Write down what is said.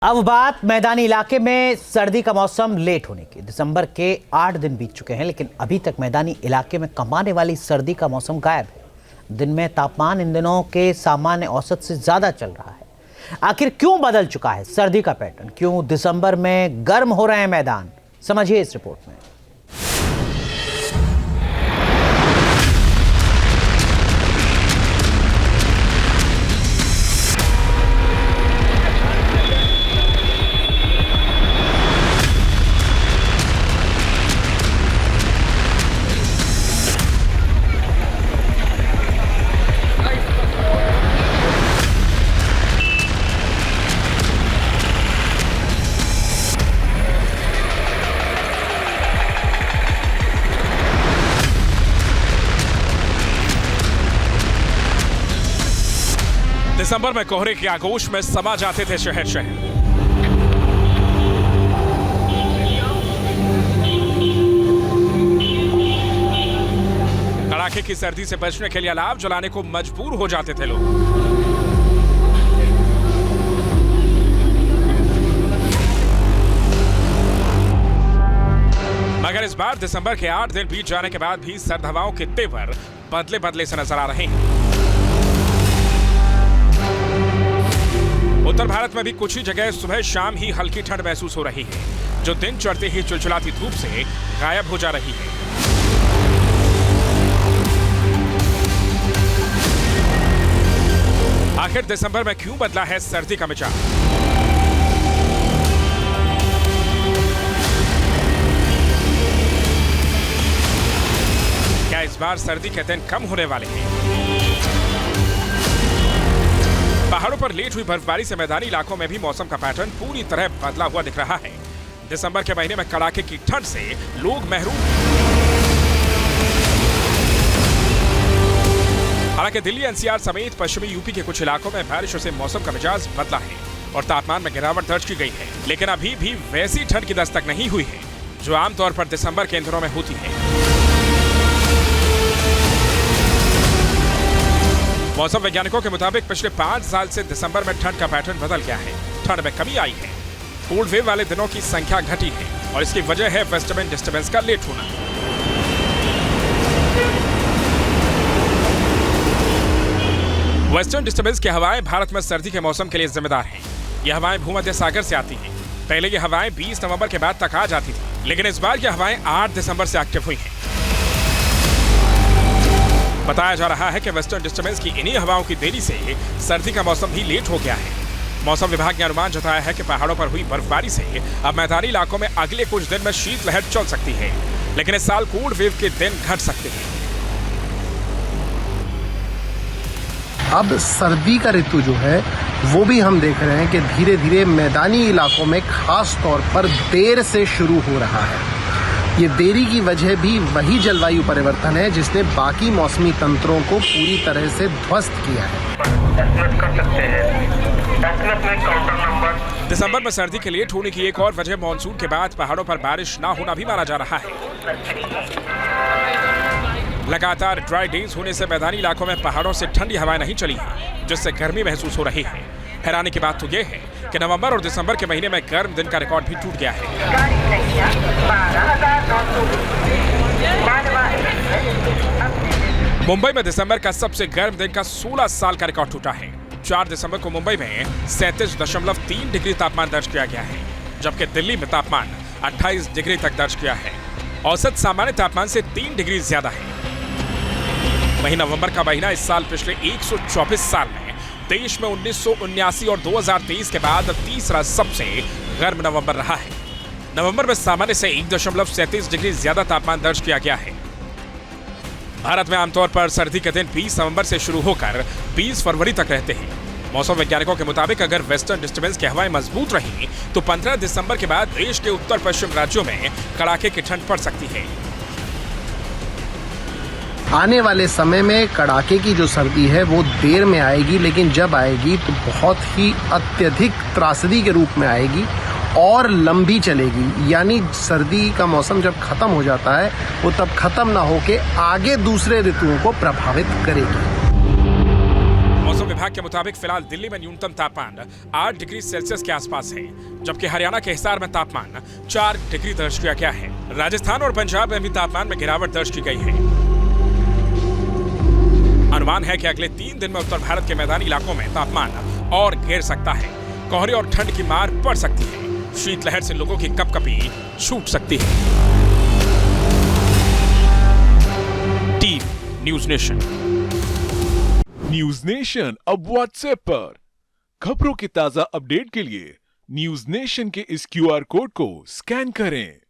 अब बात मैदानी इलाके में सर्दी का मौसम लेट होने की। दिसंबर के 8 दिन बीत चुके हैं, लेकिन अभी तक मैदानी इलाके में कमाने वाली सर्दी का मौसम गायब है। दिन में तापमान इन दिनों के सामान्य औसत से ज्यादा चल रहा है। आखिर क्यों बदल चुका है सर्दी का पैटर्न? क्यों दिसंबर में गर्म हो रहे हैं मैदान? समझिए इस रिपोर्ट में। दिसंबर में कोहरे की आगोश में समा जाते थे शहर शहर। कड़ाके की सर्दी से बचने के लिए अलाव जलाने को मजबूर हो जाते थे लोग। मगर इस बार दिसंबर के 8 दिन बीत जाने के बाद भी सर्द हवाओं के तेवर बदले बदले से नजर आ रहे हैं। उत्तर भारत में भी कुछ ही जगह सुबह शाम ही हल्की ठंड महसूस हो रही है, जो दिन चढ़ते ही चिलचिलाती धूप से गायब हो जा रही है। आखिर दिसंबर में क्यों बदला है सर्दी का मिजाज? क्या इस बार सर्दी के दिन कम होने वाले हैं? पहाड़ों पर लेट हुई बर्फबारी से मैदानी इलाकों में भी मौसम का पैटर्न पूरी तरह बदला हुआ दिख रहा है। दिसंबर के महीने में कड़ाके की ठंड से लोग महरूम। हालांकि दिल्ली एनसीआर समेत पश्चिमी यूपी के कुछ इलाकों में बारिशों से मौसम का मिजाज बदला है और तापमान में गिरावट दर्ज की गई है, लेकिन अभी भी वैसी ठंड की दस्तक नहीं हुई है जो आमतौर पर दिसंबर के इन दिनों में होती है। मौसम वैज्ञानिकों के मुताबिक पिछले 5 साल से दिसंबर में ठंड का पैटर्न बदल गया है। ठंड में कमी आई है, कोल्ड वेव वाले दिनों की संख्या घटी है और इसकी वजह है वेस्टर्न डिस्टर्बेंस का लेट होना। वेस्टर्न डिस्टर्बेंस की हवाएं भारत में सर्दी के मौसम के लिए जिम्मेदार हैं। ये हवाएं भूमध्य सागर से आती हैं। पहले ये हवाएं 20 नवंबर के बाद तक आ जाती थी, लेकिन इस बार ये हवाएं 8 दिसंबर से एक्टिव हुई हैं। बताया जा रहा है कि वेस्टर्न डिस्टर्बेंस की इन्हीं हवाओं की देरी से सर्दी का मौसम भी लेट हो गया है। मौसम विभाग ने अनुमान जताया है कि पहाड़ों पर हुई बर्फबारी से अब मैदानी इलाकों में अगले कुछ दिन में शीतलहर चल सकती है, लेकिन इस साल कोल्ड वेव के दिन घट सकते हैं। अब सर्दी का ऋतु जो है वो भी हम देख रहे हैं कि धीरे धीरे मैदानी इलाकों में खास तौर पर देर से शुरू हो रहा है। ये देरी की वजह भी वही जलवायु परिवर्तन है जिसने बाकी मौसमी तंत्रों को पूरी तरह से ध्वस्त किया है। दिसंबर में सर्दी के लेट होने की एक और वजह मानसून के बाद पहाड़ों पर बारिश ना होना भी माना जा रहा है। लगातार ड्राई डेज होने से मैदानी इलाकों में पहाड़ों से ठंडी हवाएं नहीं चली हैं, जिससे गर्मी महसूस हो रही है। हैरानी की बात तो यह है कि नवंबर और दिसंबर के महीने में गर्म दिन का रिकॉर्ड भी टूट गया है। मुंबई में दिसंबर का सबसे गर्म दिन का 16 साल का रिकॉर्ड टूटा है। 4 दिसंबर को मुंबई में 37.3 डिग्री तापमान दर्ज किया गया है, जबकि दिल्ली में तापमान 28 डिग्री तक दर्ज किया है। औसत सामान्य तापमान से 3 डिग्री ज्यादा है। वहीं नवंबर का महीना इस साल पिछले 124 साल में देश में 1979 और 2023 के बाद तीसरा सबसे गर्म नवंबर रहा है। नवंबर में सामान्य से 1.37 डिग्री ज्यादा तापमान दर्ज किया गया है। भारत में आमतौर पर सर्दी के दिन 20 नवंबर से शुरू होकर 20 फरवरी तक रहते हैं। मौसम वैज्ञानिकों के मुताबिक अगर वेस्टर्न डिस्टर्बेंस की हवाएं मजबूत रहीं तो 15 दिसंबर के बाद देश के उत्तर पश्चिम राज्यों में कड़ाके की ठंड पड़ सकती है। आने वाले समय में कड़ाके की जो सर्दी है वो देर में आएगी, लेकिन जब आएगी तो बहुत ही अत्यधिक त्रासदी के रूप में आएगी और लंबी चलेगी। यानी सर्दी का मौसम जब खत्म हो जाता है वो तब खत्म ना होके आगे दूसरे ऋतुओं को प्रभावित करेगी। विभाग के मुताबिक फिलहाल दिल्ली में न्यूनतम तापमान 8 डिग्री सेल्सियस के आसपास है, जबकि हरियाणा के हिसार में तापमान 4 डिग्री दर्ज किया गया है। राजस्थान और पंजाब में भी तापमान में गिरावट दर्ज की गई है। अनुमान है कि अगले 3 दिन में उत्तर भारत के मैदानी इलाकों में तापमान और गिर सकता है। कोहरे और ठंड की मार पड़ सकती है। शीतलहर से लोगों की कपकपी छूट सकती है। Team news nation. News nation अब व्हाट्सएप पर खबरों की ताजा अपडेट के लिए न्यूज नेशन के इस QR कोड को स्कैन करें।